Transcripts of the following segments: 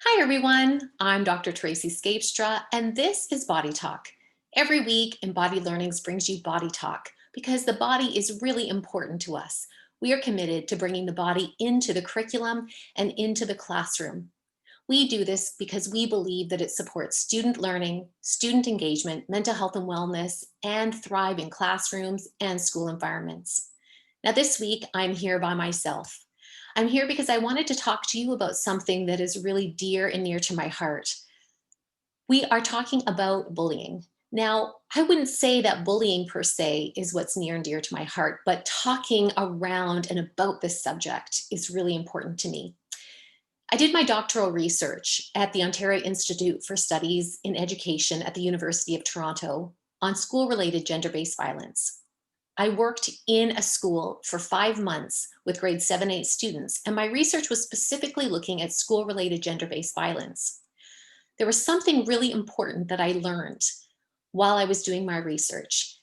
Hi, everyone. I'm Dr. Tracy Scapestra, and this is Body Talk. Every week, Embodied Learnings brings you Body Talk because the body is really important to us. We are committed to bringing the body into the curriculum and into the classroom. We do this because we believe that it supports student learning, student engagement, mental health and wellness, and thrive in classrooms and school environments. Now, this week, I'm here by myself. I'm here because I wanted to talk to you about something that is really dear and near to my heart. We are talking about bullying. Now, I wouldn't say that bullying per se is what's near and dear to my heart, but talking around and about this subject is really important to me. I did my doctoral research at the Ontario Institute for Studies in Education at the University of Toronto on school related gender based violence. I worked in a school for 5 months with grade 7, 8 students, and my research was specifically looking at school related gender based violence. There was something really important that I learned while I was doing my research,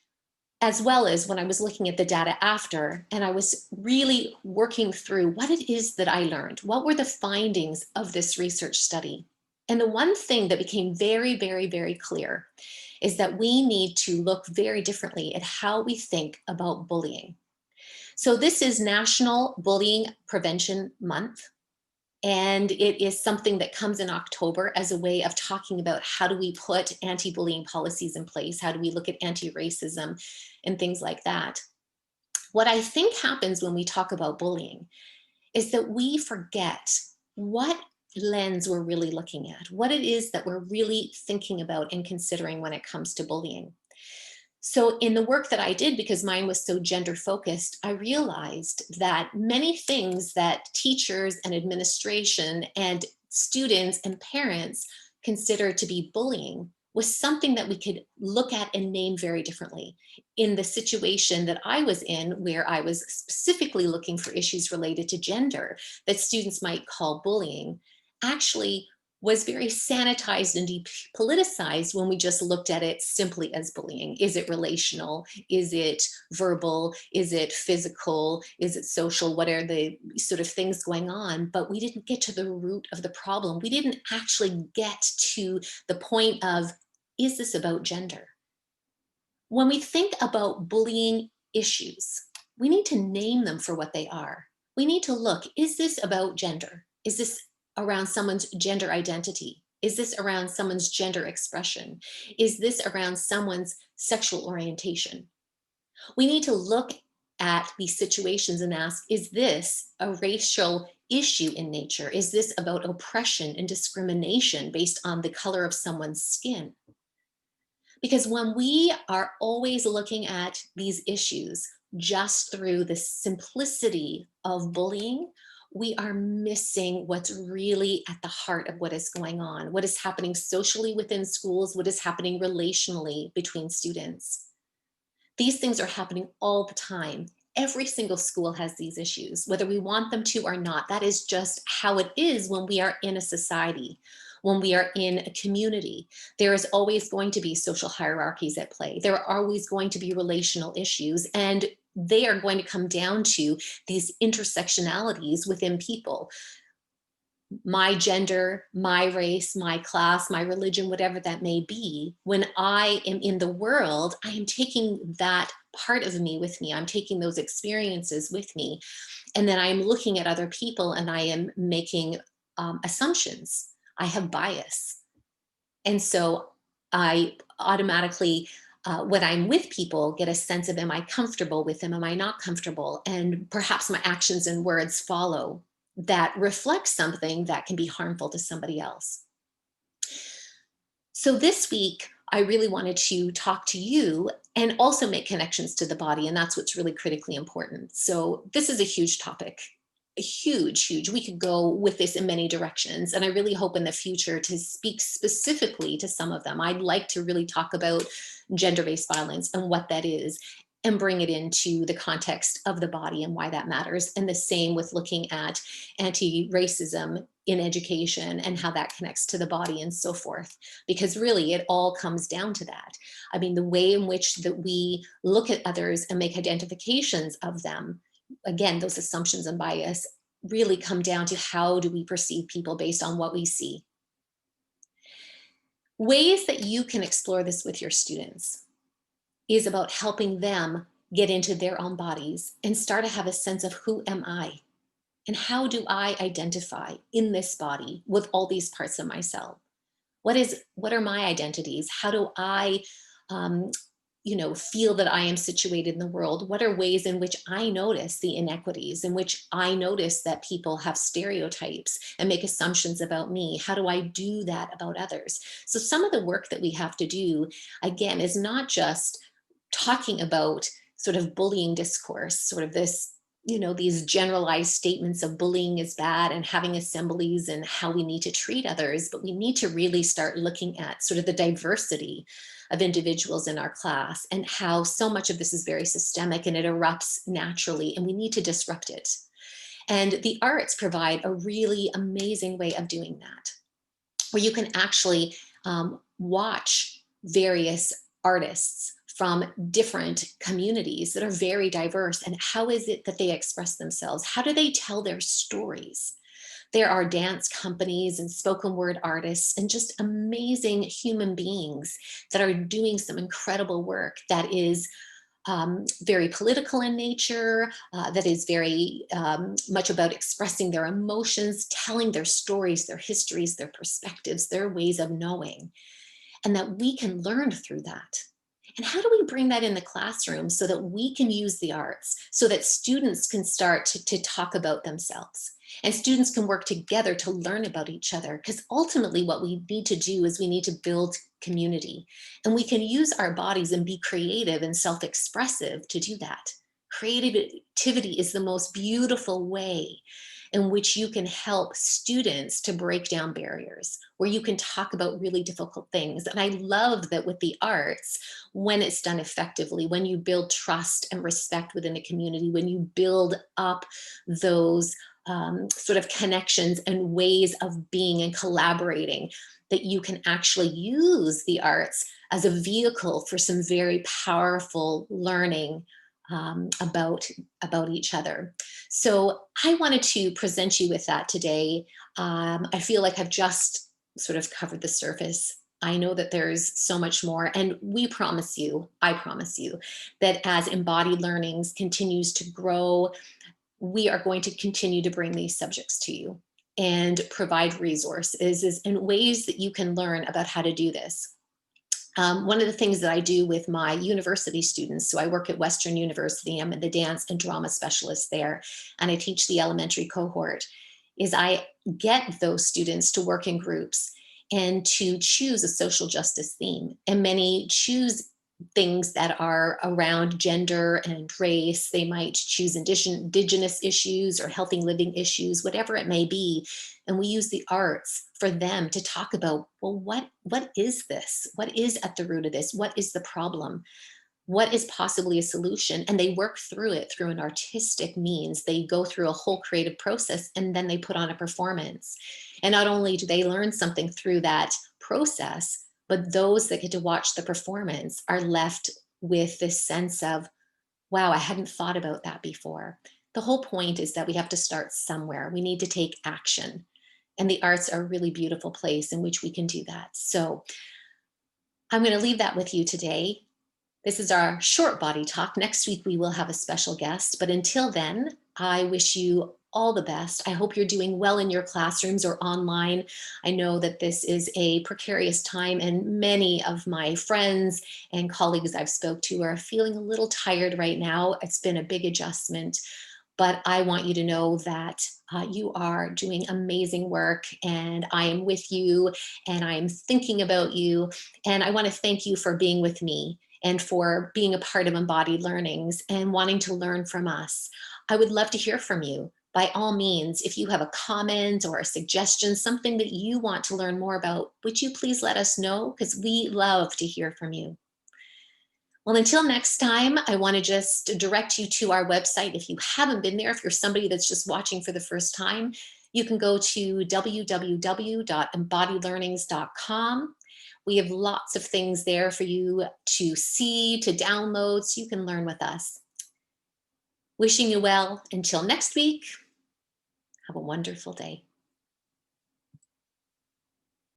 as well as when I was looking at the data after, and I was really working through what it is that I learned. What were the findings of this research study? And the one thing that became very, very, very clear is that we need to look very differently at how we think about bullying. So, this is National Bullying Prevention Month. And it is something that comes in October as a way of talking about how do we put anti bullying policies in place? How do we look at anti racism and things like that? What I think happens when we talk about bullying is that we forget what lens we're really looking at, what it is that we're really thinking about and considering when it comes to bullying. So, in the work that I did, because mine was so gender focused, I realized that many things that teachers and administration and students and parents consider to be bullying was something that we could look at and name very differently. In the situation that I was in, where I was specifically looking for issues related to gender that students might call bullying, actually was very sanitized and depoliticized when we just looked at it simply as bullying. Is it relational? Is it verbal? Is it physical? Is it social? What are the sort of things going on? But we didn't get to the root of the problem. We didn't actually get to the point of, is this about gender? When we think about bullying issues, we need to name them for what they are. We need to look, is this about gender? Is this around someone's gender identity? Is this around someone's gender expression? Is this around someone's sexual orientation? We need to look at these situations and ask, is this a racial issue in nature? Is this about oppression and discrimination based on the color of someone's skin? Because when we are always looking at these issues just through the simplicity of bullying, we are missing what's really at the heart of what is going on, what is happening socially within schools, what is happening relationally between students. These things are happening all the time. Every single school has these issues, whether we want them to or not. That is just how it is when we are in a society, when we are in a community. There is always going to be social hierarchies at play. There are always going to be relational issues, and they are going to come down to these intersectionalities within people. My gender, my race, my class, my religion, whatever that may be, when I am in the world, I am taking that part of me with me. I'm taking those experiences with me. And then I'm looking at other people and I am making assumptions. I have bias. And so I automatically, when I'm with people, get a sense of, am I comfortable with them? Am I not comfortable? And perhaps my actions and words follow that reflect something that can be harmful to somebody else. So this week, I really wanted to talk to you and also make connections to the body. And that's what's really critically important. So this is a huge topic. Huge, huge. We could go with this in many directions. And I really hope in the future to speak specifically to some of them. I'd like to really talk about gender based violence and what that is and bring it into the context of the body and why that matters. And the same with looking at anti racism in education and how that connects to the body and so forth. Because really, it all comes down to that. I mean, the way in which that we look at others and make identifications of them, again, those assumptions and bias really come down to how do we perceive people based on what we see. Ways that you can explore this with your students is about helping them get into their own bodies and start to have a sense of who am I and how do I identify in this body with all these parts of myself? What are my identities? How do I um, feel that I am situated in the world? What are ways in which I notice the inequities, in which I notice that people have stereotypes and make assumptions about me? How do I do that about others? So some of the work that we have to do, again, is not just talking about sort of bullying discourse, sort of this, these generalized statements of bullying is bad and having assemblies and how we need to treat others, but we need to really start looking at sort of the diversity of individuals in our class and how so much of this is very systemic and it erupts naturally and we need to disrupt it. And the arts provide a really amazing way of doing that, where you can actually watch various artists from different communities that are very diverse. And how is it that they express themselves? How do they tell their stories? There are dance companies and spoken word artists and just amazing human beings that are doing some incredible work that is very political in nature, that is very much about expressing their emotions, telling their stories, their histories, their perspectives, their ways of knowing, and that we can learn through that. And how do we bring that in the classroom so that we can use the arts, so that students can start to talk about themselves and students can work together to learn about each other? Because ultimately what we need to do is we need to build community, and we can use our bodies and be creative and self-expressive to do that. Creativity is the most beautiful way in which you can help students to break down barriers, where you can talk about really difficult things. And I love that with the arts, when it's done effectively, when you build trust and respect within a community, when you build up those sort of connections and ways of being and collaborating, that you can actually use the arts as a vehicle for some very powerful learning about each other. So I wanted to present you with that today. I feel like I've just sort of covered the surface. I know that there's so much more, and I promise you, that as embodied learnings continues to grow, we are going to continue to bring these subjects to you and provide resources and ways that you can learn about how to do this. One of the things that I do with my university students, so I work at Western University, I'm the dance and drama specialist there, and I teach the elementary cohort, is I get those students to work in groups and to choose a social justice theme. And many choose things that are around gender and race. They might choose indigenous issues or healthy living issues, whatever it may be. And we use the arts for them to talk about, well, what is this? What is at the root of this? What is the problem? What is possibly a solution? And they work through it through an artistic means. They go through a whole creative process and then they put on a performance. And not only do they learn something through that process, but those that get to watch the performance are left with this sense of, wow, I hadn't thought about that before. The whole point is that we have to start somewhere. We need to take action. And the arts are a really beautiful place in which we can do that. So I'm going to leave that with you today. This is our short body talk. Next week, we will have a special guest. But until then, I wish you all the best. I hope you're doing well in your classrooms or online. I know that this is a precarious time, and many of my friends and colleagues I've spoke to are feeling a little tired right now. It's been a big adjustment, but I want you to know that you are doing amazing work, and I am with you, and I am thinking about you. And I want to thank you for being with me and for being a part of Embodied Learnings and wanting to learn from us. I would love to hear from you. By all means, if you have a comment or a suggestion, something that you want to learn more about, would you please let us know? Because we love to hear from you. Well, until next time, I want to just direct you to our website. If you haven't been there, if you're somebody that's just watching for the first time, you can go to www.embodiedlearnings.com. We have lots of things there for you to see, to download, so you can learn with us. Wishing you well until next week. Have a wonderful day.